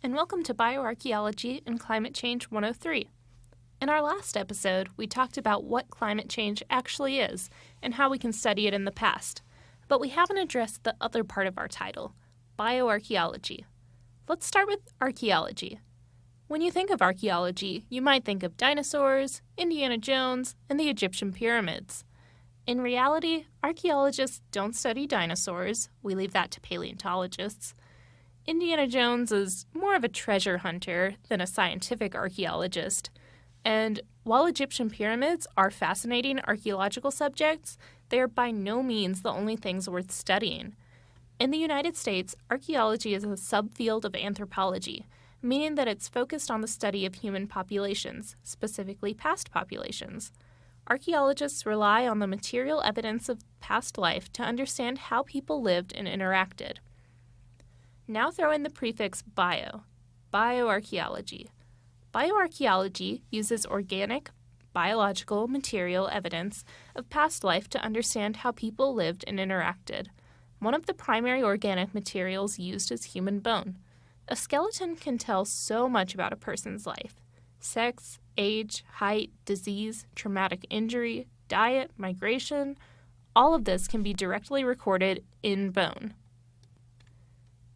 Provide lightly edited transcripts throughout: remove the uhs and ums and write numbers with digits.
and welcome to Bioarchaeology and Climate Change 103. In our last episode, we talked about what climate change actually is and how we can study it in the past, but we haven't addressed the other part of our title, bioarchaeology. Let's start with archaeology. When you think of archaeology, you might think of dinosaurs, Indiana Jones, and the Egyptian pyramids. In reality, archaeologists don't study dinosaurs. We leave that to paleontologists. Indiana Jones is more of a treasure hunter than a scientific archaeologist. And while Egyptian pyramids are fascinating archaeological subjects, they are by no means the only things worth studying. In the United States, archaeology is a subfield of anthropology, meaning that it's focused on the study of human populations, specifically past populations. Archaeologists rely on the material evidence of past life to understand how people lived and interacted. Now throw in the prefix bio, bioarchaeology. Bioarchaeology uses organic, biological material evidence of past life to understand how people lived and interacted. One of the primary organic materials used is human bone. A skeleton can tell so much about a person's life: sex, age, height, disease, traumatic injury, diet, migration. All of this can be directly recorded in bone.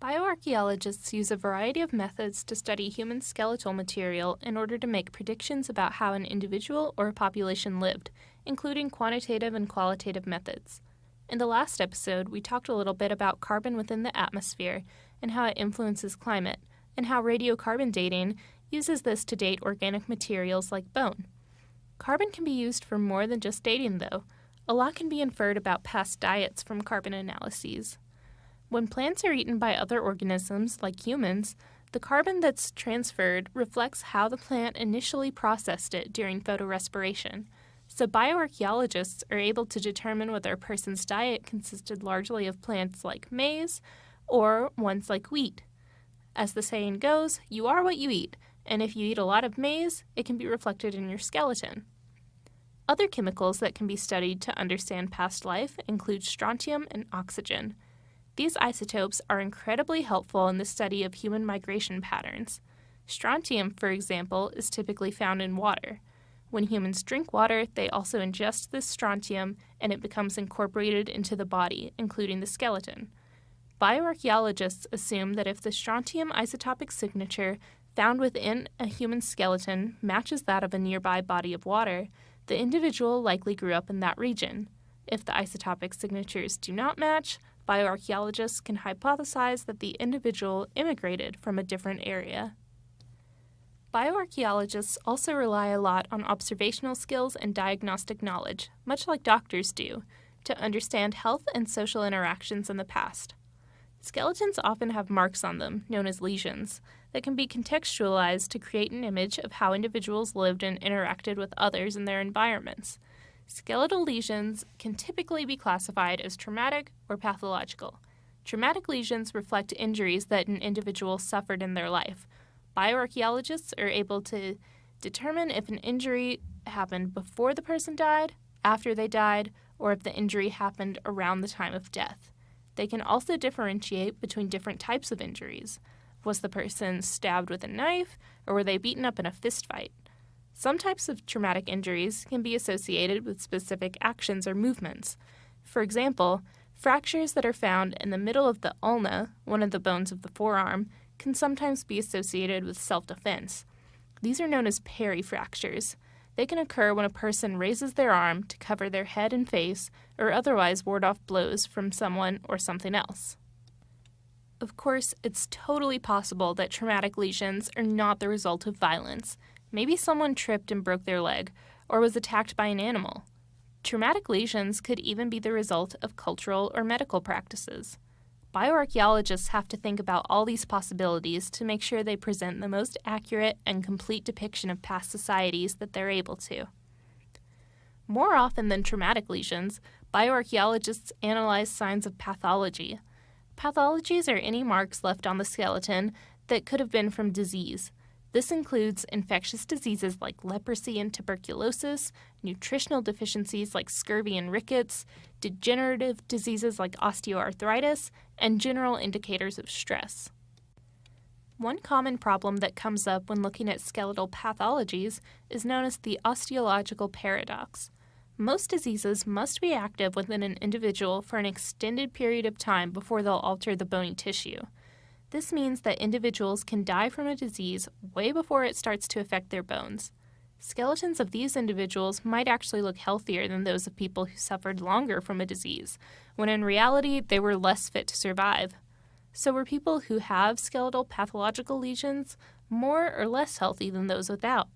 Bioarchaeologists use a variety of methods to study human skeletal material in order to make predictions about how an individual or a population lived, including quantitative and qualitative methods. In the last episode, we talked a little bit about carbon within the atmosphere and how it influences climate, and how radiocarbon dating uses this to date organic materials like bone. Carbon can be used for more than just dating, though. A lot can be inferred about past diets from carbon analyses. When plants are eaten by other organisms, like humans, the carbon that's transferred reflects how the plant initially processed it during photorespiration. So bioarchaeologists are able to determine whether a person's diet consisted largely of plants like maize or ones like wheat. As the saying goes, you are what you eat, and if you eat a lot of maize, it can be reflected in your skeleton. Other chemicals that can be studied to understand past life include strontium and oxygen. These isotopes are incredibly helpful in the study of human migration patterns. Strontium, for example, is typically found in water. When humans drink water, they also ingest this strontium, and it becomes incorporated into the body, including the skeleton. Bioarchaeologists assume that if the strontium isotopic signature found within a human skeleton matches that of a nearby body of water, the individual likely grew up in that region. If the isotopic signatures do not match, bioarchaeologists can hypothesize that the individual immigrated from a different area. Bioarchaeologists also rely a lot on observational skills and diagnostic knowledge, much like doctors do, to understand health and social interactions in the past. Skeletons often have marks on them, known as lesions, that can be contextualized to create an image of how individuals lived and interacted with others in their environments. Skeletal lesions can typically be classified as traumatic or pathological. Traumatic lesions reflect injuries that an individual suffered in their life. Bioarchaeologists are able to determine if an injury happened before the person died, after they died, or if the injury happened around the time of death. They can also differentiate between different types of injuries. Was the person stabbed with a knife, or were they beaten up in a fistfight? Some types of traumatic injuries can be associated with specific actions or movements. For example, fractures that are found in the middle of the ulna, one of the bones of the forearm, can sometimes be associated with self-defense. These are known as perifractures. They can occur when a person raises their arm to cover their head and face or otherwise ward off blows from someone or something else. Of course, it's totally possible that traumatic lesions are not the result of violence. Maybe someone tripped and broke their leg, or was attacked by an animal. Traumatic lesions could even be the result of cultural or medical practices. Bioarchaeologists have to think about all these possibilities to make sure they present the most accurate and complete depiction of past societies that they're able to. More often than traumatic lesions, bioarchaeologists analyze signs of pathology. Pathologies are any marks left on the skeleton that could have been from disease. This includes infectious diseases like leprosy and tuberculosis, nutritional deficiencies like scurvy and rickets, degenerative diseases like osteoarthritis, and general indicators of stress. One common problem that comes up when looking at skeletal pathologies is known as the osteological paradox. Most diseases must be active within an individual for an extended period of time before they'll alter the bony tissue. This means that individuals can die from a disease way before it starts to affect their bones. Skeletons of these individuals might actually look healthier than those of people who suffered longer from a disease, when in reality they were less fit to survive. So were people who have skeletal pathological lesions more or less healthy than those without?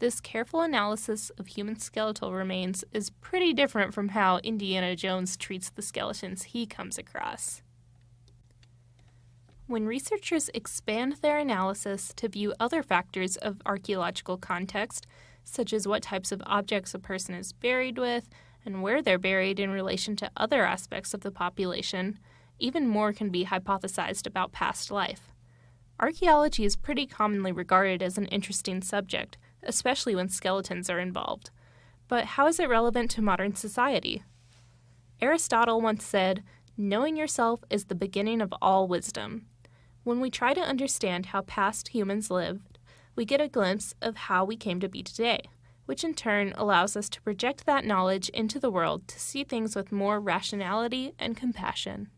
This careful analysis of human skeletal remains is pretty different from how Indiana Jones treats the skeletons he comes across. When researchers expand their analysis to view other factors of archaeological context, such as what types of objects a person is buried with and where they're buried in relation to other aspects of the population, even more can be hypothesized about past life. Archaeology is pretty commonly regarded as an interesting subject, especially when skeletons are involved. But how is it relevant to modern society? Aristotle once said, "Knowing yourself is the beginning of all wisdom." When we try to understand how past humans lived, we get a glimpse of how we came to be today, which in turn allows us to project that knowledge into the world to see things with more rationality and compassion.